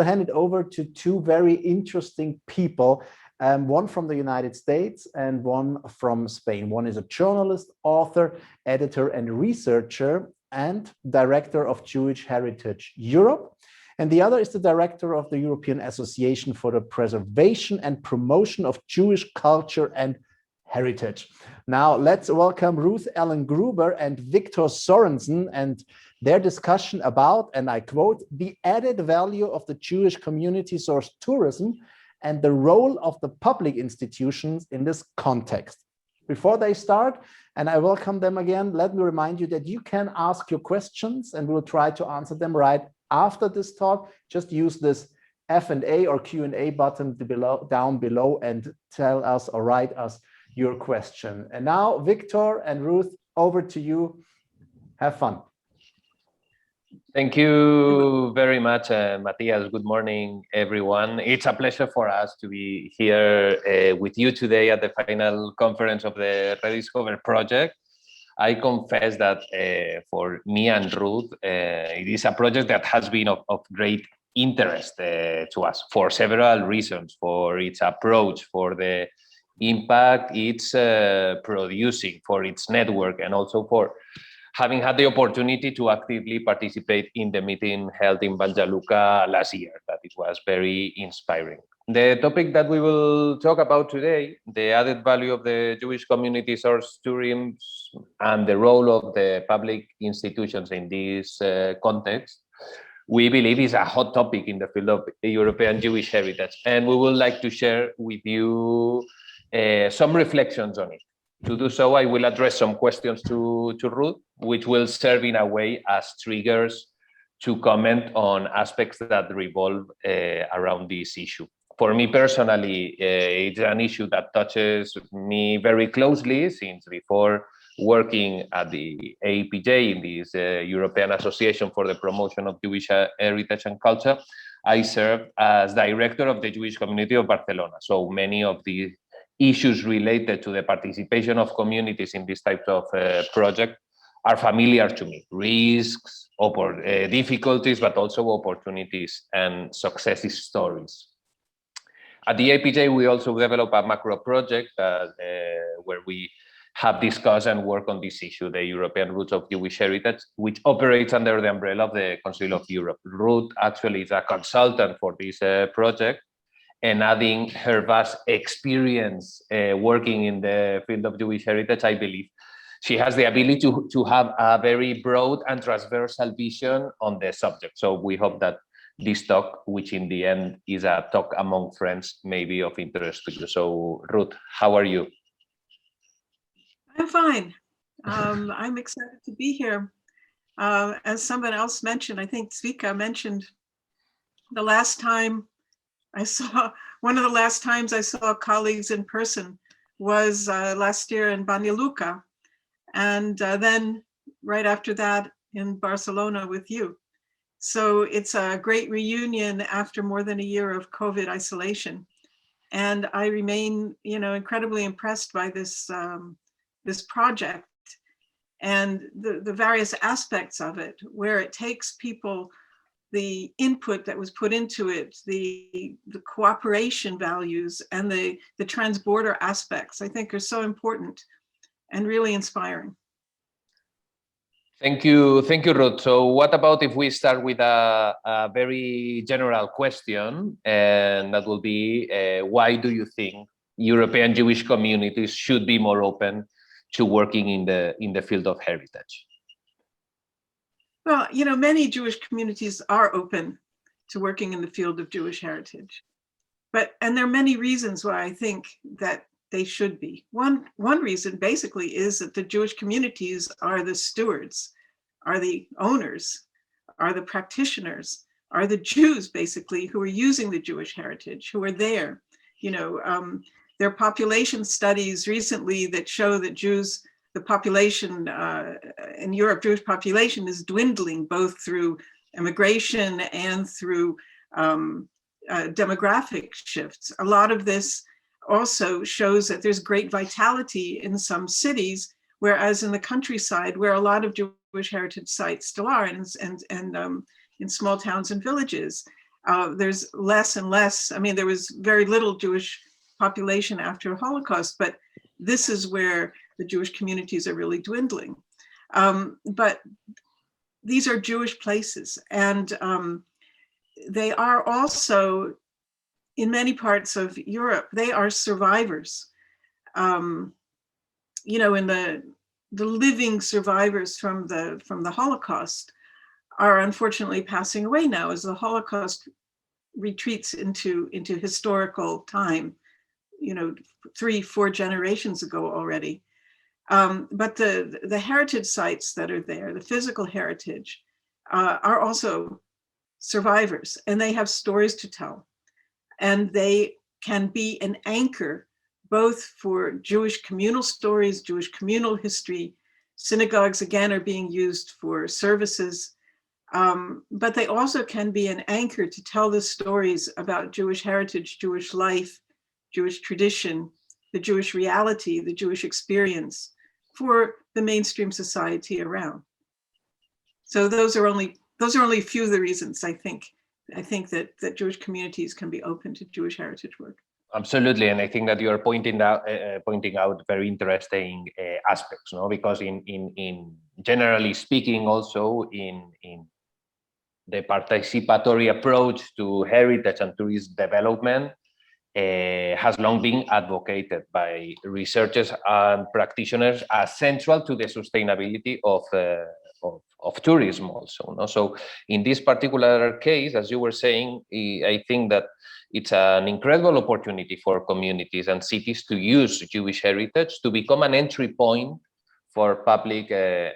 hand it over to two very interesting people, one from the United States and one from Spain. One is a journalist, author, editor, and researcher, and director of Jewish Heritage Europe. And the other is the director of the European Association for the Preservation and Promotion of Jewish Culture and Heritage. Now, let's welcome Ruth Gruber and Victor Sorenssen and their discussion about, and I quote, the added value of the Jewish community source tourism and the role of the public institutions in this context. Before they start, and I welcome them again, let me remind you that you can ask your questions and we'll try to answer them right after this talk. Just use this F&A or Q&A button down below and tell us or write us your question. And now, Victor and Ruth, over to you. Have fun. Thank you very much, Matthias. Good morning, everyone. It's a pleasure for us to be here with you today at the final conference of the Rediscover project. I confess that for me and Ruth, it is a project that has been of great interest to us for several reasons, for its approach, for the impact it's producing, for its network, and also for having had the opportunity to actively participate in the meeting held in Banja Luka last year, that it was very inspiring. The topic that we will talk about today, the added value of the Jewish community source tourism and the role of the public institutions in this context, we believe is a hot topic in the field of European Jewish heritage. And we would like to share with you some reflections on it. To do so, I will address some questions to Ruth, which will serve in a way as triggers to comment on aspects that revolve around this issue. For me personally, it's an issue that touches me very closely, since before working at the APJ, in this European Association for the Promotion of Jewish Heritage and Culture, I served as director of the Jewish community of Barcelona. So many of the issues related to the participation of communities in this type of project are familiar to me. Risks, difficulties, but also opportunities and success stories. At the APJ, we also develop a macro project where we have discussed and worked on this issue, the European Roots of Jewish Heritage, which operates under the umbrella of the Council of Europe. Ruth actually is a consultant for this project, and adding her vast experience working in the field of Jewish heritage, I believe she has the ability to have a very broad and transversal vision on the subject. So we hope that this talk, which in the end is a talk among friends, may be of interest to you. So Ruth, how are you? I'm fine. I'm excited to be here. As someone else mentioned, I think Zvika mentioned the last time one of the last times I saw colleagues in person was last year in Banja Luka, and then right after that in Barcelona with you. So it's a great reunion after more than a year of COVID isolation. And I remain, incredibly impressed by this, this project and the various aspects of it, where it takes people, the input that was put into it, the cooperation values, and the transborder aspects, I think are so important and really inspiring. Thank you, Ruth. So what about if we start with a very general question, and that will be, why do you think European Jewish communities should be more open to working in the field of heritage? Well, many Jewish communities are open to working in the field of Jewish heritage, and there are many reasons why I think that they should be. One reason basically is that the Jewish communities are the stewards, are the owners, are the practitioners, are the Jews basically who are using the Jewish heritage, who are there. There are population studies recently that show that the population in Europe, Jewish population is dwindling both through immigration and through demographic shifts. A lot of this also shows that there's great vitality in some cities, whereas in the countryside, where a lot of Jewish heritage sites still are, and in small towns and villages, There's less and less. I mean, there was very little Jewish population after the Holocaust, but this is where the Jewish communities are really dwindling. But these are Jewish places, and they are also, in many parts of Europe, they are survivors. You know, in the living survivors from the Holocaust are unfortunately passing away now as the Holocaust retreats into historical time, you know, 3-4 generations ago already. But the heritage sites that are there, the physical heritage, are also survivors, and they have stories to tell. And they can be an anchor both for Jewish communal stories, Jewish communal history. Synagogues, again, are being used for services. But they also can be an anchor to tell the stories about Jewish heritage, Jewish life, Jewish tradition, the Jewish reality, the Jewish experience for the mainstream society around. So those are only a few of the reasons I think that Jewish communities can be open to Jewish heritage work. Absolutely, and I think that you are pointing out very interesting aspects, no? Because in generally speaking, also in the participatory approach to heritage and tourist development has long been advocated by researchers and practitioners as central to the sustainability of tourism also. No? So in this particular case, as you were saying, I think that it's an incredible opportunity for communities and cities to use Jewish heritage to become an entry point for public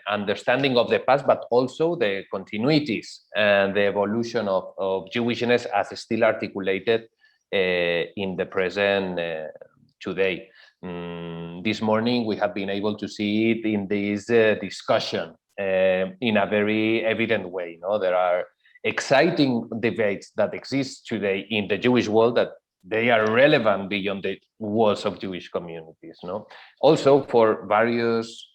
understanding of the past, but also the continuities and the evolution of Jewishness as still articulated in the present today. This morning, we have been able to see it in this discussion in a very evident way. No? There are exciting debates that exist today in the Jewish world that they are relevant beyond the walls of Jewish communities. No? Also, for various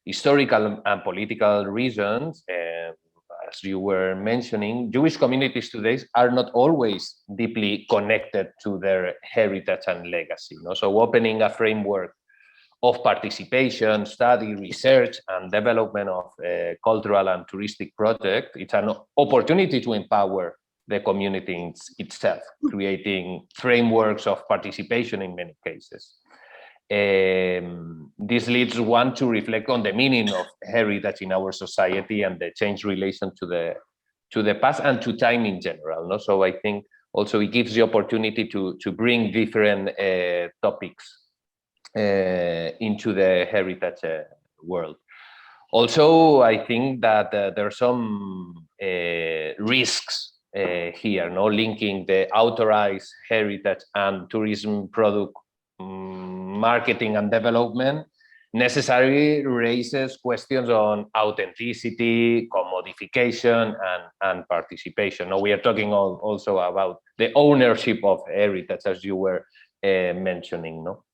historical and political reasons, as you were mentioning, Jewish communities today are not always deeply connected to their heritage and legacy. No? So opening a framework of participation, study, research, and development of cultural and touristic projects, it's an opportunity to empower the community itself, creating frameworks of participation in many cases. This leads one to reflect on the meaning of heritage in our society and the changed relation to the past and to time in general. No? So I think also it gives the opportunity to bring different topics into the heritage world. Also, I think that there are some risks here, no, linking the authorized heritage and tourism product marketing and development necessarily raises questions on authenticity, commodification, and participation. Now, we are talking also about the ownership of heritage, as you were mentioning. No,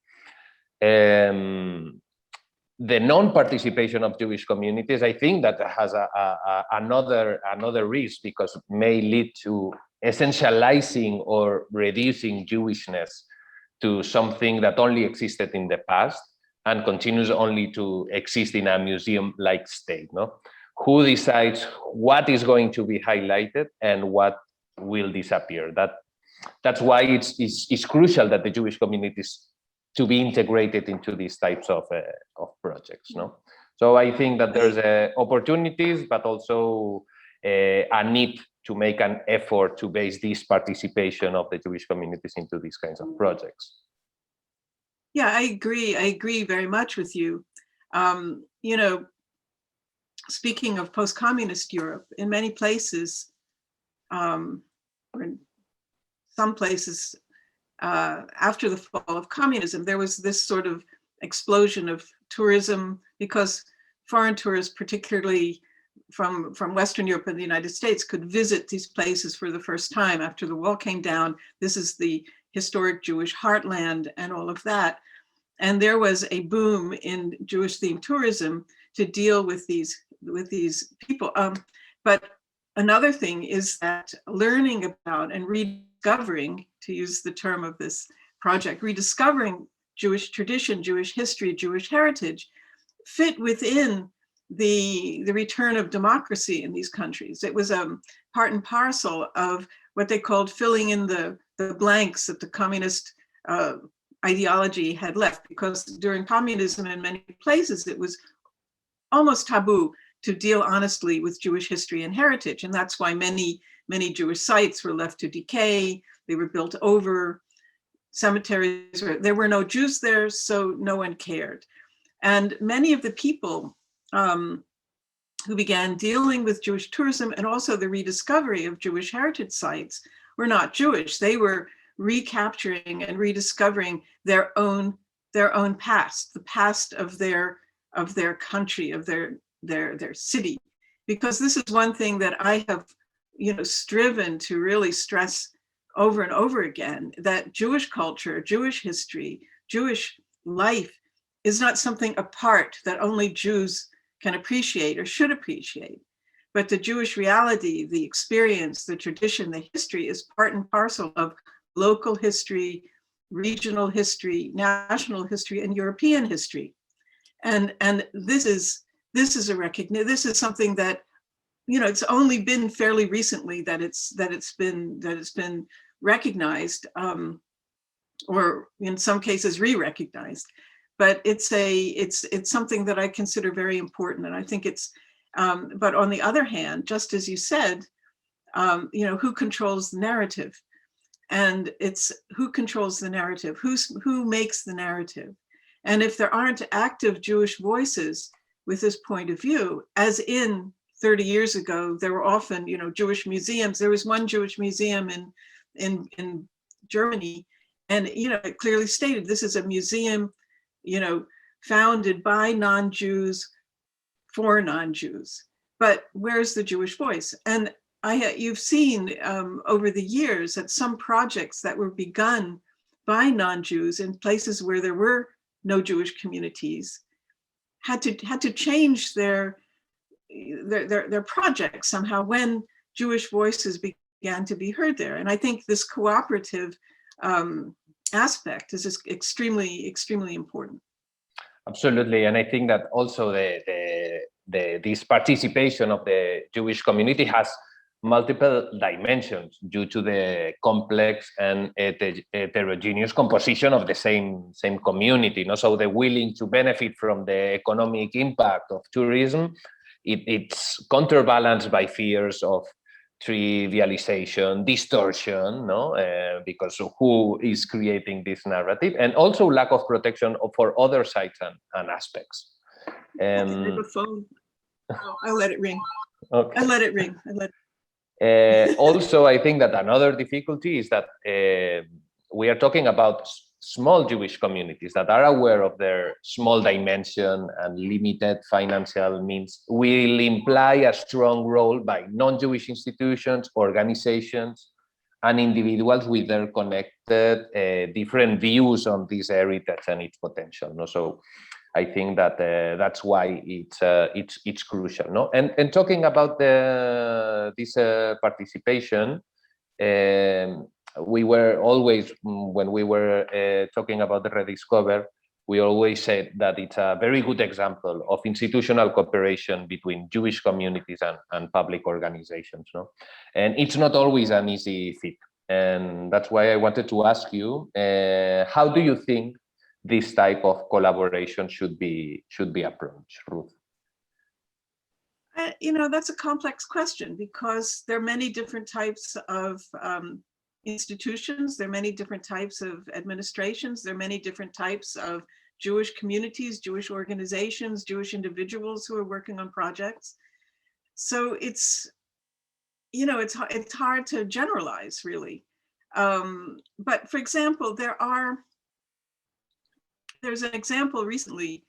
the non-participation of Jewish communities, I think that has another risk, because it may lead to essentializing or reducing Jewishness to something that only existed in the past and continues only to exist in a museum-like state. No? Who decides what is going to be highlighted and what will disappear? That's why it's crucial that the Jewish communities to be integrated into these types of projects. No? So I think that there's opportunities, but also a need to make an effort to base this participation of the Jewish communities into these kinds of projects. Yeah, I agree very much with you. You know, speaking of post-communist Europe, in many places, or in some places, after the fall of communism, there was this sort of explosion of tourism, because foreign tourists, particularly from Western Europe and the United States, could visit these places for the first time after the wall came down. This is the historic Jewish heartland and all of that. And there was a boom in Jewish themed tourism to deal with these people. But another thing is that learning about and rediscovering, to use the term of this project, rediscovering Jewish tradition, Jewish history, Jewish heritage, fit within the return of democracy in these countries. It was part and parcel of what they called filling in the blanks that the communist ideology had left, because during communism in many places it was almost taboo to deal honestly with Jewish history and heritage. And that's why many Jewish sites were left to decay. They were built over cemeteries. There were no Jews there, so no one cared. And many of the people who began dealing with Jewish tourism and also the rediscovery of Jewish heritage sites were not Jewish. They were recapturing and rediscovering their own past, the past of their country, of their city. Because this is one thing that I have, striven to really stress over and over again, that Jewish culture, Jewish history, Jewish life is not something apart that only Jews can appreciate or should appreciate. But the Jewish reality, the experience, the tradition, the history is part and parcel of local history, regional history, national history, and European history. And this is a recognition. This is something that, it's only been fairly recently that it's been recognized, or in some cases re-recognized. But it's something that I consider very important, and I think it's. But on the other hand, just as you said, who controls the narrative? And it's who controls the narrative, who makes the narrative. And if there aren't active Jewish voices with this point of view, as in 30 years ago, there were often, Jewish museums. There was one Jewish museum in Germany, and it clearly stated this is a museum, founded by non-Jews for non-Jews. But where's the Jewish voice? And you've seen over the years that some projects that were begun by non-Jews in places where there were no Jewish communities had to change their projects somehow when Jewish voices began to be heard there. And I think this cooperative aspect is just extremely, extremely important. Absolutely, and I think that also this participation of the Jewish community has multiple dimensions due to the complex and heterogeneous composition of the same community. So they're willing to benefit from the economic impact of tourism. It's counterbalanced by fears of trivialization, distortion, because of who is creating this narrative, and also lack of protection for other sites and aspects. I have a phone. I'll let it ring. Okay. I let it ring. Also, I think that another difficulty is that we are talking about small Jewish communities that are aware of their small dimension and limited financial means will imply a strong role by non-Jewish institutions, organizations, and individuals with their connected different views on this heritage and its potential. So I think that that's why it's crucial. And talking about this participation, we were always, when we were talking about the Rediscover, we always said that it's a very good example of institutional cooperation between Jewish communities and public organizations. And it's not always an easy fit. And that's why I wanted to ask you, how do you think this type of collaboration should be approached, Ruth? That's a complex question, because there are many different types of institutions, there are many different types of administrations, there are many different types of Jewish communities, Jewish organizations, Jewish individuals who are working on projects. So it's hard to generalize, really. But for example, there's an example recently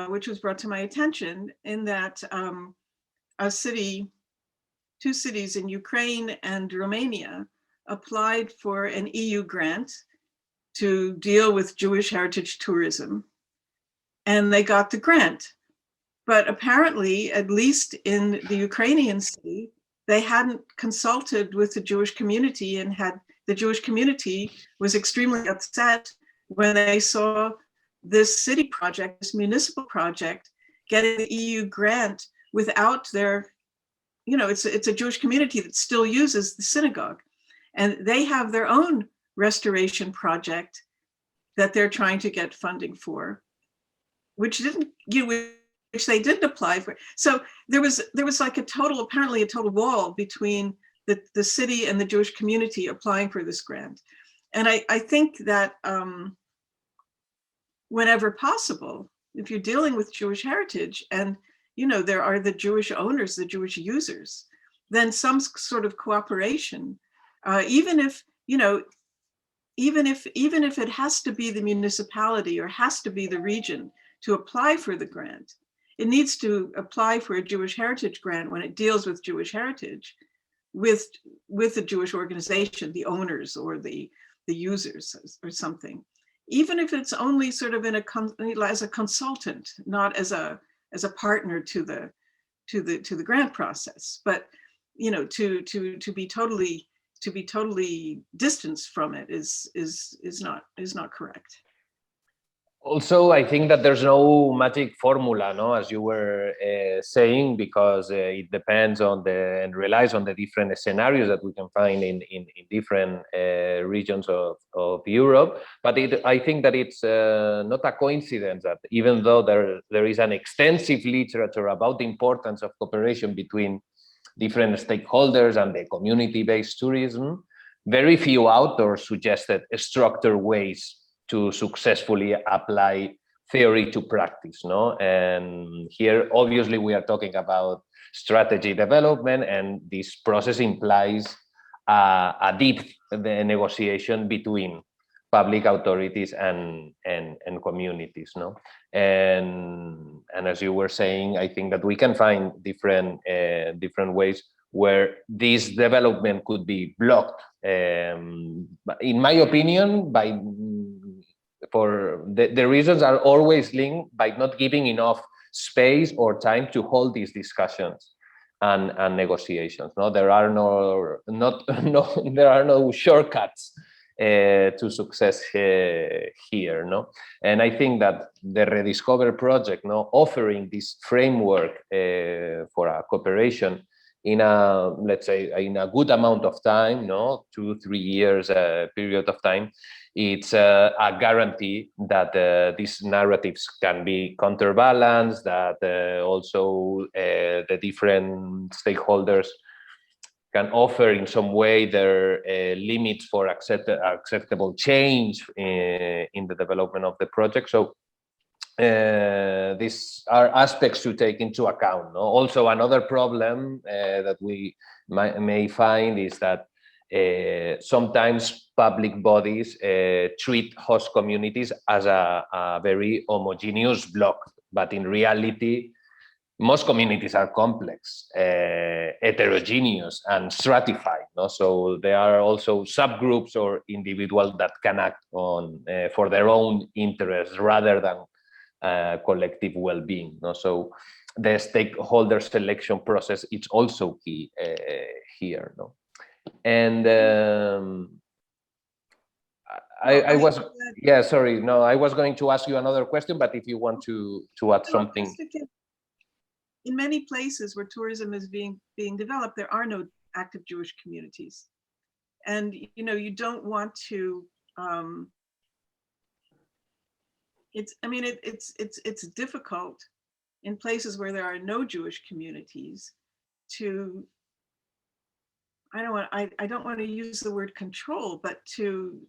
which was brought to my attention, in that two cities in Ukraine and Romania applied for an EU grant to deal with Jewish heritage tourism, and they got the grant. But apparently, at least in the Ukrainian city, they hadn't consulted with the Jewish community, and the Jewish community was extremely upset when they saw this city project, this municipal project, getting the EU grant without their, it's a Jewish community that still uses the synagogue, and they have their own restoration project that they're trying to get funding for, which they didn't apply for. So there was like apparently a total wall between the city and the Jewish community applying for this grant. And I think that whenever possible, if you're dealing with Jewish heritage and there are the Jewish owners, the Jewish users, then some sort of cooperation, even if it has to be the municipality or has to be the region to apply for the grant, it needs to apply for a Jewish heritage grant when it deals with Jewish heritage with the Jewish organization, the owners or the users or something. Even if it's only sort of as a consultant, not as a partner to the grant process, but to be totally distanced from it is not correct. Also, I think that there's no magic formula, no, as you were saying, because it depends on and relies on the different scenarios that we can find in different regions of Europe. But I think that it's not a coincidence that even though there is an extensive literature about the importance of cooperation between different stakeholders and the community-based tourism, very few authors suggested structured ways to successfully apply theory to practice, no? And here, obviously, we are talking about strategy development, and this process implies a deep negotiation between public authorities and communities, no? And as you were saying, I think that we can find different ways where this development could be blocked. In my opinion, for the reasons are always linked by not giving enough space or time to hold these discussions and negotiations. No, there are no shortcuts to success here. No, and I think that the Rediscover project, no, offering this framework for a cooperation in a, let's say, in a good amount of time, no, 2-3 years period of time, it's a guarantee that these narratives can be counterbalanced, that also the different stakeholders can offer in some way their limits for acceptable change in the development of the project. So these are aspects to take into account. No? Also, another problem that we may find is that sometimes public bodies treat host communities as a very homogeneous block, but in reality, most communities are complex, heterogeneous, and stratified. No? So there are also subgroups or individuals that can act on for their own interests rather than collective well-being. No? So the stakeholder selection process is also key here. No? And I was, yeah, sorry, no, I was going to ask you another question, but if you want to add something. In many places where tourism is being developed, there are no active Jewish communities, and you don't want to. It's difficult in places where there are no Jewish communities to. I don't want to use the word control, but to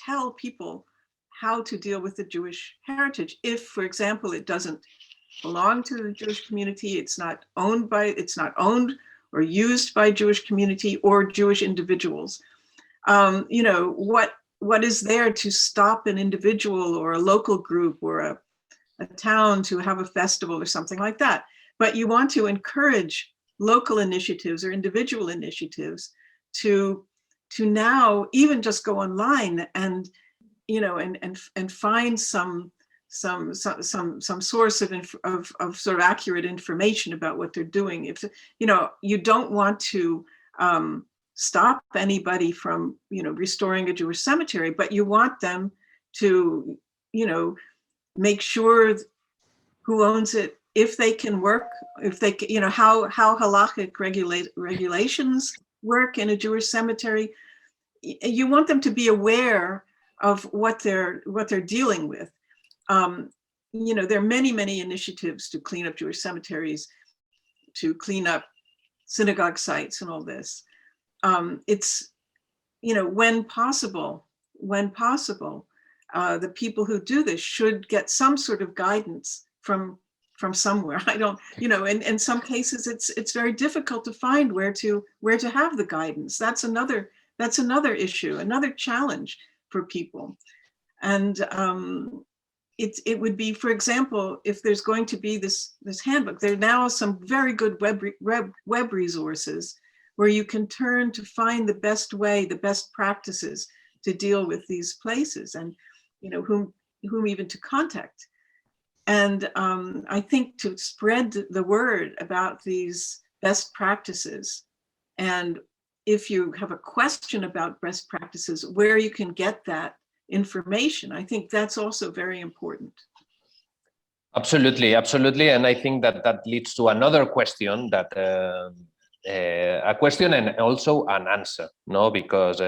tell people how to deal with the Jewish heritage. If, for example, it doesn't belong to the Jewish community, it's not owned or used by Jewish community or Jewish individuals. What is there to stop an individual or a local group or a town to have a festival or something like that? But you want to encourage local initiatives or individual initiatives to now even just go online and and find some some source of sort of accurate information about what they're doing. If you don't want to stop anybody from restoring a Jewish cemetery, but you want them to make sure who owns it, if they can work, if they how halachic regulations work in a Jewish cemetery. You want them to be aware of what they're dealing with. There are many initiatives to clean up Jewish cemeteries, to clean up synagogue sites and all this. It's, when possible, the people who do this should get some sort of guidance from somewhere. I don't, in some cases it's very difficult to find where to have the guidance. That's another issue, another challenge for people. And it would be, for example, if there's going to be this handbook, there are now some very good web resources where you can turn to find the best way, the best practices to deal with these places, and whom even to contact. And I think to spread the word about these best practices, and if you have a question about best practices, where you can get that information, I think that's also very important. Absolutely. And I think that leads to another question, that a question and also an answer, no? Because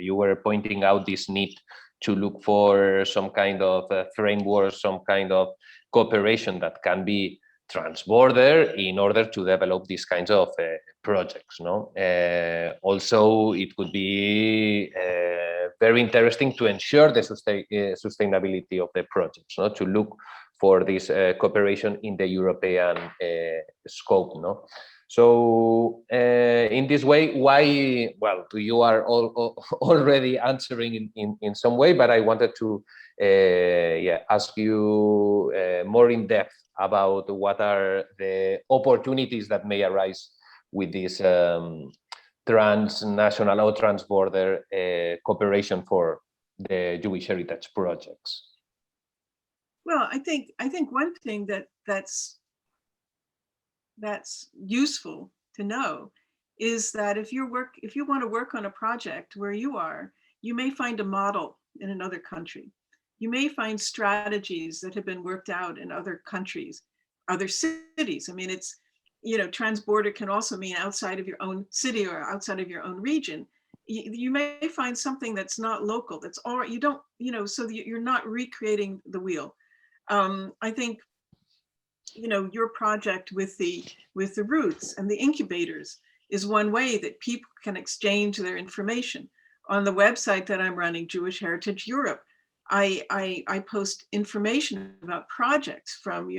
you were pointing out this need to look for some kind of framework, some kind of cooperation that can be transborder in order to develop these kinds of projects. No, also it could be very interesting to ensure the sustainability of the projects. No, to look for this cooperation in the European scope. No. So in this way, why? Well, you are already answering in some way, but I wanted to ask you more in depth about what are the opportunities that may arise with this transnational or transborder cooperation for the Jewish heritage projects. Well, I think one thing that's useful to know is that if you want to work on a project where you are, you may find a model in another country. You may find strategies that have been worked out in other countries, other cities. I mean, it's, transborder can also mean outside of your own city or outside of your own region. You may find something that's not local, that's all, you don't, so you're not recreating the wheel. I think, your project with the Ruths and the incubators is one way that people can exchange their information. On the website that I'm running, Jewish Heritage Europe, I post information about projects from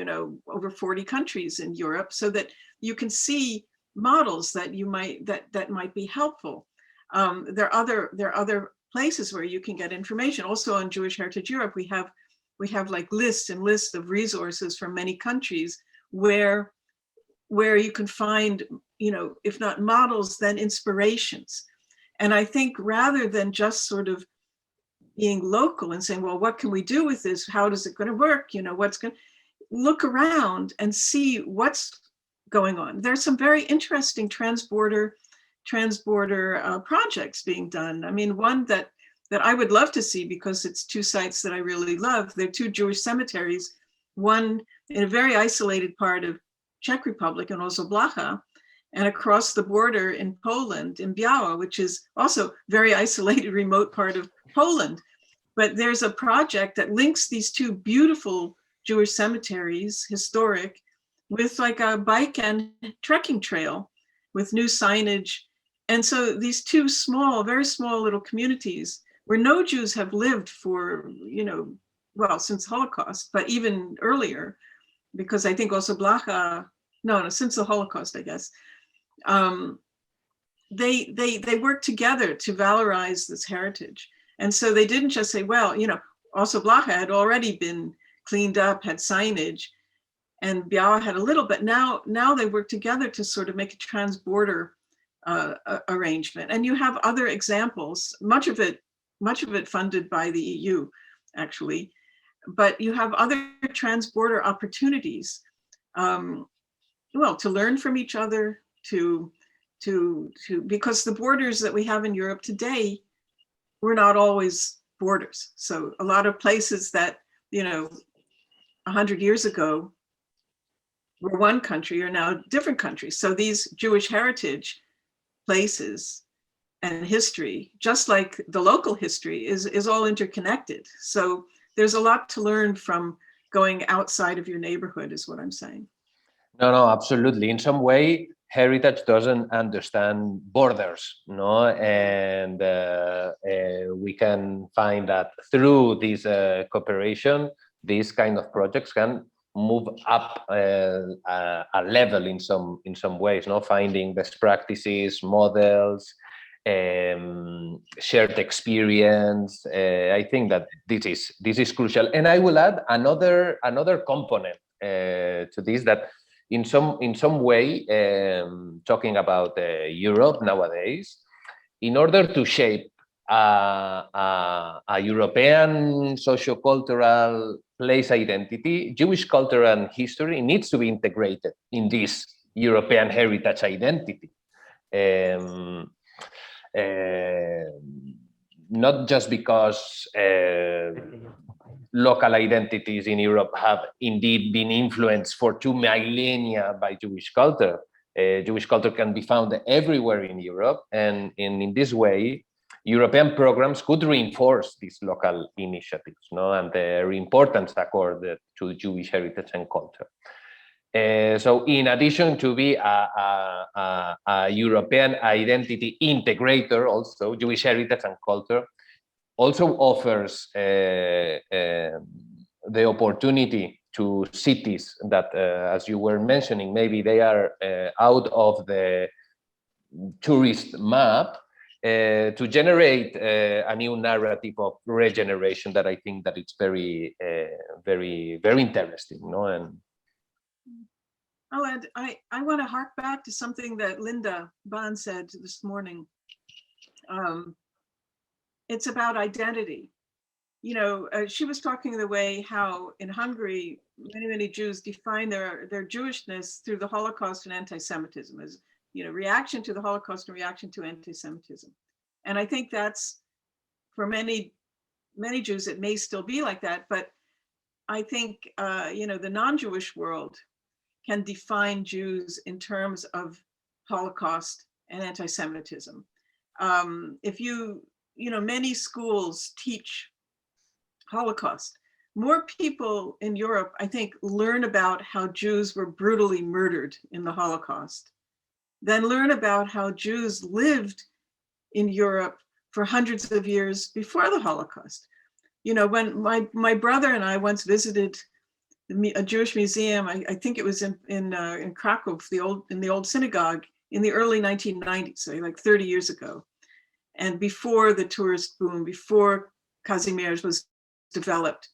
over 40 countries in Europe, so that you can see models that that might be helpful. There are other places where you can get information. Also on Jewish Heritage Europe, we have like lists and lists of resources from many countries where you can find, if not models, then inspirations. And I think rather than just sort of being local and saying, well, what can we do with this? How is it going to work? What's going to look around and see what's going on. There's some very interesting transborder projects being done. I mean, one that I would love to see, because it's two sites that I really love. They're two Jewish cemeteries, one in a very isolated part of Czech Republic and also Blacha, and across the border in Poland, in Biała, which is also very isolated, remote part of Poland. But there's a project that links these two beautiful Jewish cemeteries, historic, with like a bike and trekking trail with new signage. And so these two very small little communities where no Jews have lived for, since Holocaust, but even earlier, because I think also Blacha, since the Holocaust, I guess. They work together to valorize this heritage. And so they didn't just say, well, also Blacha had already been cleaned up, had signage, and Biała had a little, but now they work together to sort of make a transborder arrangement. And you have other examples, much of it funded by the EU, actually, but you have other transborder opportunities, well, to learn from each other, because the borders that we have in Europe today were not always borders. So a lot of places that, 100 years ago were one country are now different countries. So these Jewish heritage places and history, just like the local history, is all interconnected. So there's a lot to learn from going outside of your neighborhood, is what I'm saying. No, absolutely. In some way, heritage doesn't understand borders, no? And we can find that through this cooperation, these kind of projects can move up a level in some ways, no? Finding best practices, models, shared experience. I think that this is crucial. And I will add another component to this, that in some way, talking about Europe nowadays, in order to shape a European sociocultural place identity, Jewish culture and history needs to be integrated in this European heritage identity. Not just because local identities in Europe have indeed been influenced for 2 millennia by Jewish culture. Jewish culture can be found everywhere in Europe, and in this way, European programs could reinforce these local initiatives, no, and their importance accorded to Jewish heritage and culture. So in addition to be a European identity integrator, also Jewish heritage and culture also offers the opportunity to cities that, as you were mentioning, maybe they are out of the tourist map, to generate a new narrative of regeneration that I think that it's very, very, very interesting, no? And and I want to hark back to something that Linda Bahn said this morning. It's about identity. She was talking the way how in Hungary, many Jews define their Jewishness through the Holocaust and anti-Semitism as, reaction to the Holocaust and reaction to anti-Semitism. And I think that's, for many Jews, it may still be like that, but I think, the non-Jewish world can define Jews in terms of Holocaust and anti-Semitism. If many schools teach Holocaust. More people in Europe, I think, learn about how Jews were brutally murdered in the Holocaust than learn about how Jews lived in Europe for hundreds of years before the Holocaust. When my brother and I once visited a Jewish museum, I think it was in Krakow, in the old synagogue in the early 1990s, so like 30 years ago. And before the tourist boom, before Kazimierz was developed.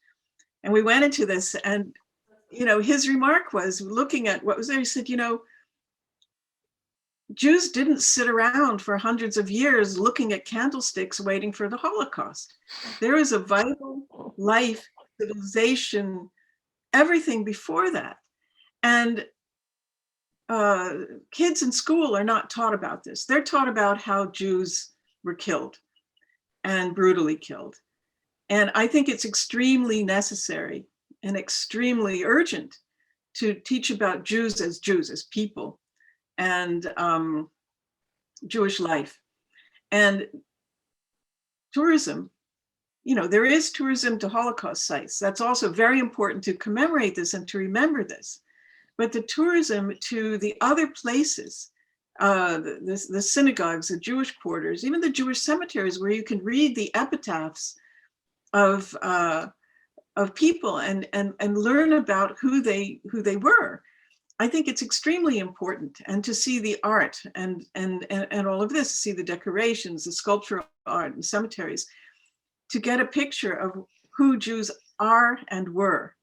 And we went into this, and his remark was, looking at what was there, he said, Jews didn't sit around for hundreds of years looking at candlesticks waiting for the Holocaust. There is a vital life, civilization, everything before that. And kids in school are not taught about this. They're taught about how Jews were killed and brutally killed. And I think it's extremely necessary and extremely urgent to teach about Jews as people, and Jewish life. And tourism, there is tourism to Holocaust sites. That's also very important to commemorate this and to remember this. But the tourism to the other places, the synagogues, the Jewish quarters, even the Jewish cemeteries, where you can read the epitaphs of people and learn about who they were. I think it's extremely important, and to see the art and all of this, to see the decorations, the sculptural art and cemeteries, to get a picture of who Jews are and were,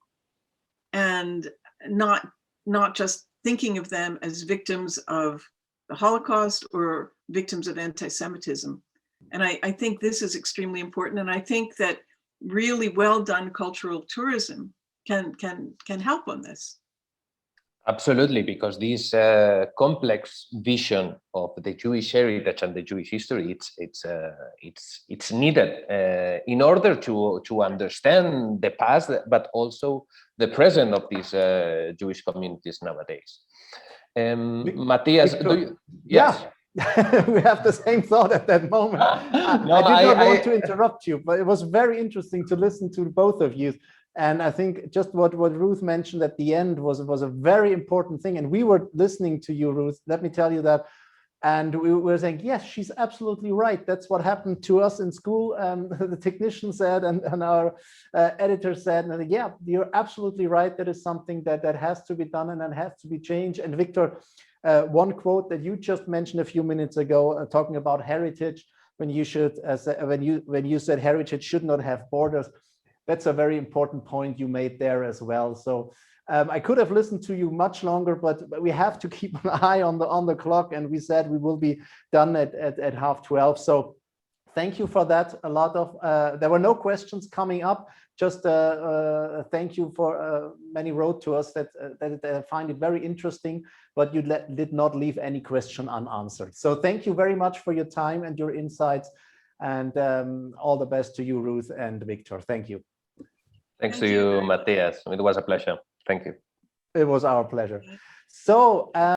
and not just thinking of them as victims of the Holocaust or victims of anti-Semitism. And I think this is extremely important. And I think that really well done cultural tourism can help on this. Absolutely, because this complex vision of the Jewish heritage and the Jewish history, it's needed in order to understand the past, but also the present of these Jewish communities nowadays. Matthias, Victor, do you? Yes. Yeah. We have the same thought at that moment. No, I did not want to interrupt you, but it was very interesting to listen to both of you. And I think just what Ruth mentioned at the end was a very important thing. And we were listening to you, Ruth, let me tell you that. And we were saying, yes, she's absolutely right. That's what happened to us in school. The technician said, and our editor said, and yeah, you're absolutely right. That is something that has to be done and that has to be changed. And Victor, one quote that you just mentioned a few minutes ago, talking about heritage, when you said heritage should not have borders. That's a very important point you made there as well. So I could have listened to you much longer, but we have to keep an eye on the clock, and we said we will be done at 12:30. So thank you for that. A lot of there were no questions coming up. Just thank you for many wrote to us that find it very interesting, but you did not leave any question unanswered. So thank you very much for your time and your insights, and all the best to you, Ruth and Victor. Thank you. Thanks to you, Matthias. It was a pleasure. Thank you. It was our pleasure. So